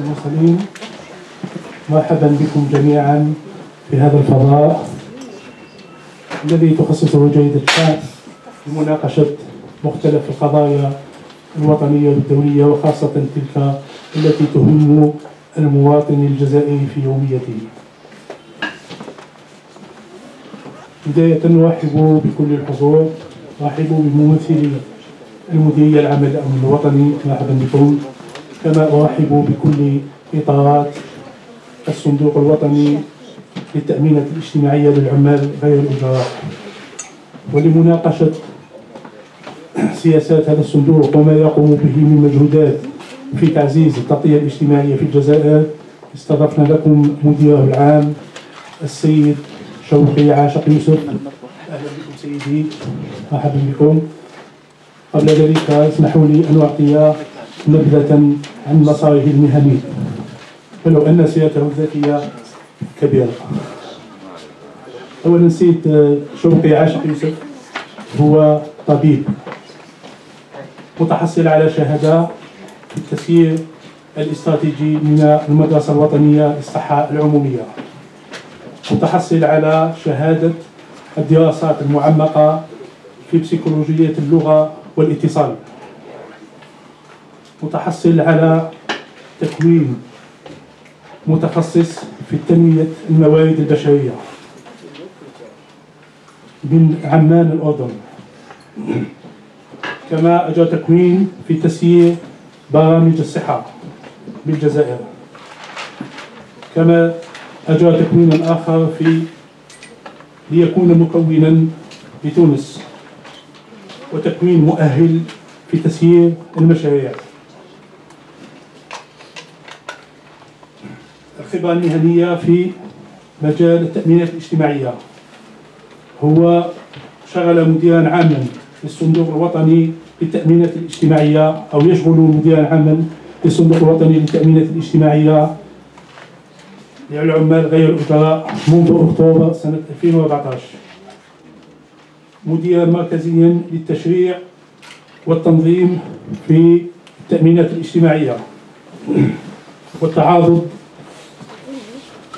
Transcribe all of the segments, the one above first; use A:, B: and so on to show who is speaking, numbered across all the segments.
A: المرسلين. مرحبا بكم جميعا في هذا الفضاء الذي تخصصه جريدة فاس لمناقشة مختلف القضايا الوطنية والدولية، وخاصة تلك التي تهم المواطن الجزائري في يوميته. بداية نرحب بكل الحضور، نرحب بممثلي المديرية العامة للأمن الوطني، مرحبا بكم. كما أرحب بكل إطارات الصندوق الوطني للتأمينات الاجتماعية للعمال غير الأجراء، ولمناقشة سياسات هذا الصندوق وما يقوم به من مجهودات في تعزيز التغطية الاجتماعية في الجزائر. استضفنا لكم مديره العام السيد شوقي عاشق يوسف. أهلا بكم سيدي، مرحبا بكم. قبل ذلك اسمحوا لي أن أعطي نبذة عن مساره المهني، ولو أن سيرته الذاتية كبيرة. أولا السيد شوقي عاشق يوسف هو طبيب متحصل على شهادة في التسيير الاستراتيجي من المدرسة الوطنية للصحة العمومية، متحصل على شهادة الدراسات المعمقة في بسيكولوجية اللغة والاتصال، متحصل على تكوين متخصص في تنمية الموارد البشرية من عمان الأردن. كما أجرى تكوين في تسيير برامج الصحة بالجزائر. كما أجرى تكوينا آخر ليكون مكونا بتونس، وتكوين مؤهل في تسيير المشاريع. الخبرة المهنية في مجال التأمينات الاجتماعية، هو شغل مديرا عاما للصندوق الوطني للتأمينات الاجتماعية، أو يشغل مديرا عاما للصندوق الوطني للتأمينات الاجتماعية للعمال غير الأجراء منذ أكتوبر سنة 2014، مديرا مركزيا للتشريع والتنظيم في التأمينات الاجتماعية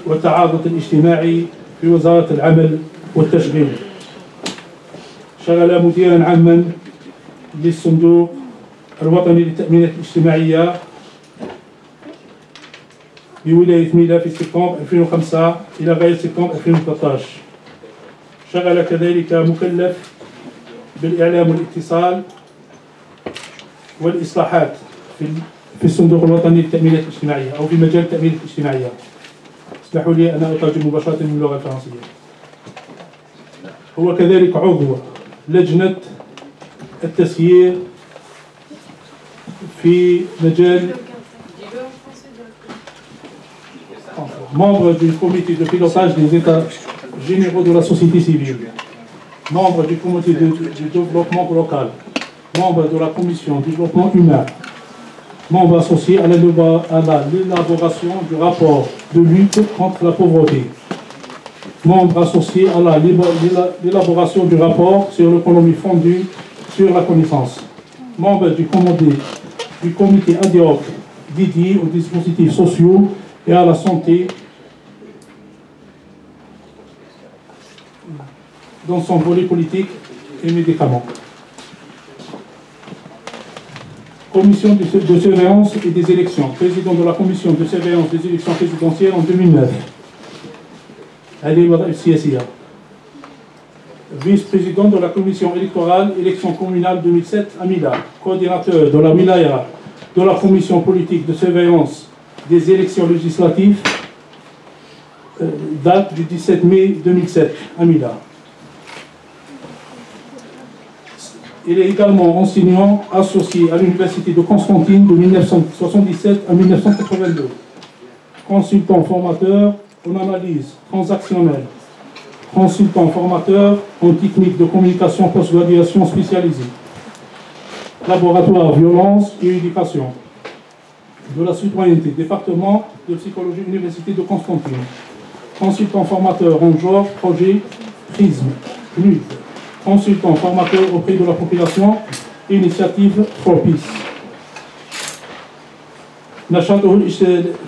A: والتعاضد الاجتماعي في وزارة العمل والتشغيل. شغل مديرا عاما للصندوق الوطني للتأمينات الاجتماعية بولاية ميلا في سبتمبر 2005 إلى غاية سبتمبر 2013. شغل كذلك مكلف بالإعلام والاتصال والإصلاحات في الصندوق الوطني للتأمينات الاجتماعية، أو في مجال التأمينات الاجتماعية. اسمحوا لي أن أترجم مباشرة من اللغة الفرنسية. هو كذلك عضو لجنة التسيير في مجال membre du comité de pilotage des états généraux de la société civile, membre du comité du développement local, membre de la commission du développement humain, membre associé à l'élaboration du rapport de lutte contre la pauvreté, membre associé à l'élaboration du rapport sur l'économie fondée sur la connaissance, membre du comité ad hoc dédié aux dispositifs sociaux et à la santé dans son volet politique et médicaments. Commission de surveillance et des élections, président de la commission de surveillance des élections présidentielles en 2009. Ali Wada Siasia. Vice-président de la commission électorale, élection communale 2007 à Mila. Coordinateur de la wilaya de la commission politique de surveillance des élections législatives, date du 17 mai 2007 à Mila. Il est également enseignant associé à l'Université de Constantine de 1977 à 1982. Consultant formateur en analyse transactionnelle. Consultant formateur en technique de communication post-graduation spécialisée. Laboratoire violence et éducation. De la citoyenneté, département de psychologie, Université de Constantine. Consultant formateur en genre, projet, prisme, PNUD. Consultant formateur auprès de la population, initiative Propice. نشاطه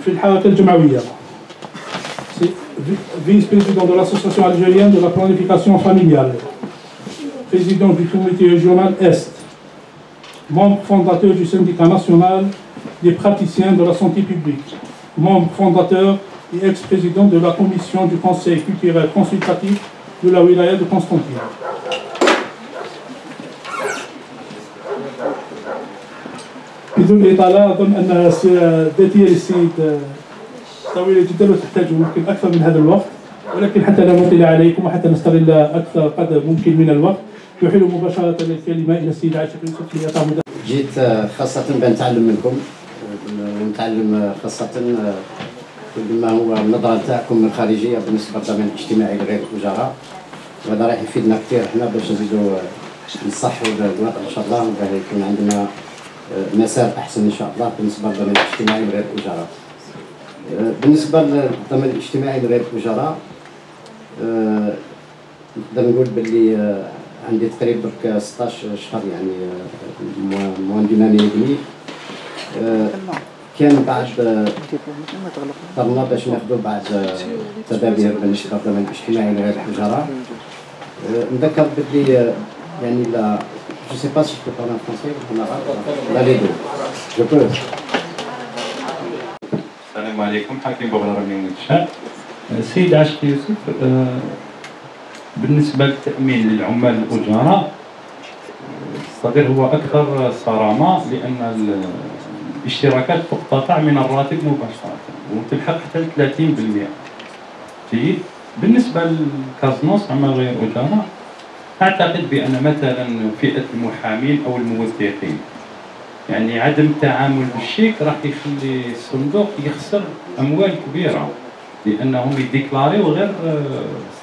A: في الحركة الجمعوية. Vice-président de l'association algérienne de la planification familiale, président du comité régional Est, membre fondateur du syndicat national des praticiens de la santé publique, membre fondateur et ex-président de la commission du conseil culturel consultatif de la wilaya de Constantine. بدون إطالة أظن أن ذاتية للسيد طويلة جدا وتحتاج ممكن أكثر من هذا الوقت، ولكن حتى لا نطيل عليكم وحتى نستغل أكثر قدر ممكن من الوقت يحيل مباشرة الكلمة إلى السيد عاشق يوسف ليتعامل.
B: جيت خاصة بنتعلم منكم ونتعلم خاصة كل ما هو النظرة نتاعكم من الخارجية بالنسبة للضمان الاجتماعي لغير الأجراء، وهذا راح يفيدنا كثير احنا باش نزيدوا نصحوا الوضع إن شاء الله وباه يكون عندنا مسار أحسن إن شاء الله بالنسبة للضمان الاجتماعي لغير الأجراء. بالنسبة للضمان الاجتماعي لغير الأجراء نقدر نقول باللي عندي تقريبا 16 شهر يعني موان دون اني دمي. كان بعد اخترنا باش ناخذوا بعض التدابير بالنسبه للضمان الاجتماعي لغير الأجراء. نذكر باللي يعني لا جو سي با سي جو بارل فرونسي لا لي دو جو بو.
C: السلام عليكم، حاكم بغرة من الشام. السيد عاشق يوسف، بالنسبة للتأمين للعمال الأجراء الصغير هو أكثر صرامة، لأن الاشتراكات تقتطع من الراتب مباشرة وتلحق حتى 30%. جيد. بالنسبة للكازنوس عمل غير أجراء، أعتقد بأن مثلا فئة المحامين أو الموثقين يعني عدم التعامل بالشيك راح يخلي الصندوق يخسر أموال كبيرة، لأنهم يديكلاريو غير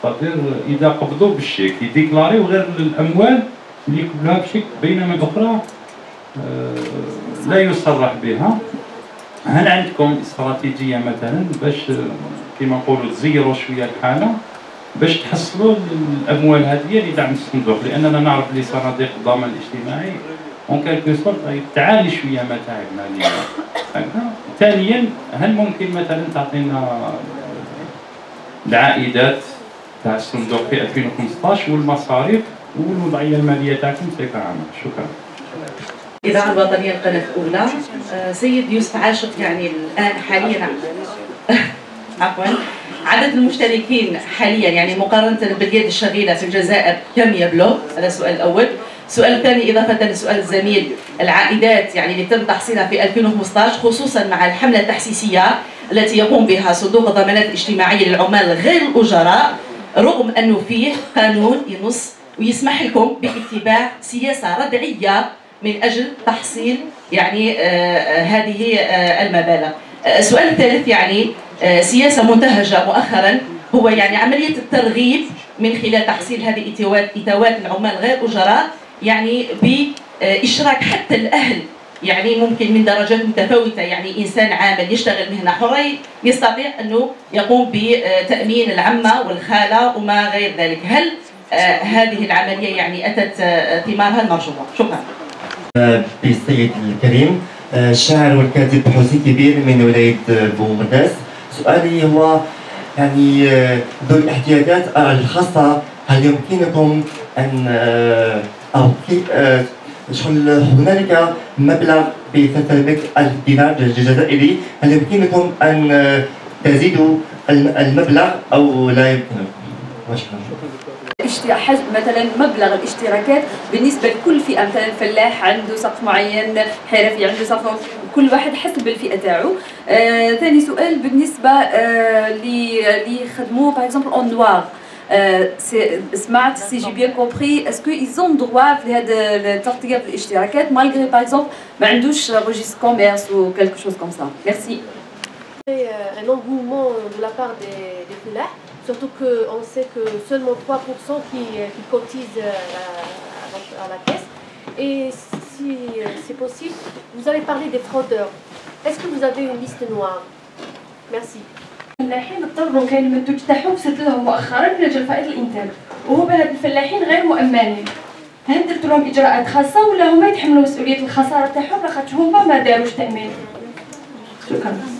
C: صغير إذا قبضوا بالشيك يديكلاريو غير الأموال اللي يقبلوها بشيك، بينما الأخرى لا يصرح بها. هل عندكم استراتيجية مثلا باش كما نقولوا تزيروا شوية الحالة باش تحصلوا الأموال هذه لدعم الصندوق؟ لأننا نعرف اللي صناديق الضمان الاجتماعي اون كالكو سورت تعالي شوية متاعب مالية. ثانيا، هل ممكن مثلا تعطينا العائدات تاع الصندوق في 2015 والمصاريف والوضعية المالية تاعكم بصفة عامة؟ شكرا.
D: الإذاعة الوطنية القناة الأولى. سيد يوسف عاشق، يعني الآن حاليا عفوا عدد المشتركين حاليا يعني مقارنة باليد الشغيلة في الجزائر كم يبلغ؟ هذا السؤال الأول. السؤال الثاني إضافة لسؤال الزميل، العائدات يعني اللي تم تحصيلها في 2015 خصوصا مع الحملة التحسيسية التي يقوم بها صندوق الضمانات الاجتماعية للعمال غير الأجراء، رغم أنه فيه قانون ينص ويسمح لكم باتباع سياسة ردعية من أجل تحصيل يعني هذه المبالغ. السؤال الثالث، يعني سياسة منتهجة مؤخرا هو يعني عملية الترغيب من خلال تحصيل هذه إتاوات العمال غير أجراء، يعني بإشراك حتى الأهل، يعني ممكن من درجات متفاوتة، يعني إنسان عامل يشتغل مهنة حرة يستطيع أنه يقوم بتأمين العمة والخالة وما غير ذلك. هل هذه العملية يعني أتت ثمارها المرجوة؟ شكرا.
E: بالسيد الكريم، الشاعر والكاتب حسين كبير من ولاية بوغداس. سؤالي هو يعني ذو الاحتياجات الخاصة، هل يمكنكم أن أو شغل هنالك مبلغ ب 300,000 دينار جزائري، هل يمكنكم أن تزيدوا المبلغ أو لا يمكنكم؟
F: مثلا مبلغ الاشتراكات بالنسبه لكل فئه، مثلا الفلاح عنده سقف معين، حرفي عنده سقف، كل واحد حسب الفئه تاعو. ثاني سؤال بالنسبه اللي يخدموا باغ اكزومبل اون نوار، سمعت سي جي بيان كومبري اسكو ايزون دروا في هذا التغطيه في الاشتراكات مالغري باغ اكزومبل ما عندوش ريجيستر كوميرس و كالكو شوز كوم سا. ميرسي.
G: Un engouement de la part des flahs, surtout qu'on sait que seulement 3% qui cotisent à la caisse. Et si c'est possible, vous avez parlé des fraudeurs. Est-ce que vous avez une liste noire? Merci.
H: الفلاحين اضطروا كانوا يمدوا يفتحوا بسد لهم مؤخرا من اجل فائض الانتاج، وهو هاد الفلاحين غير مؤمنين. هل درتوا لهم اجراءات خاصه ولا هما يتحملوا مسؤوليه الخساره تاعهم لاخاطش هما ما داروش تامين؟ شكرا.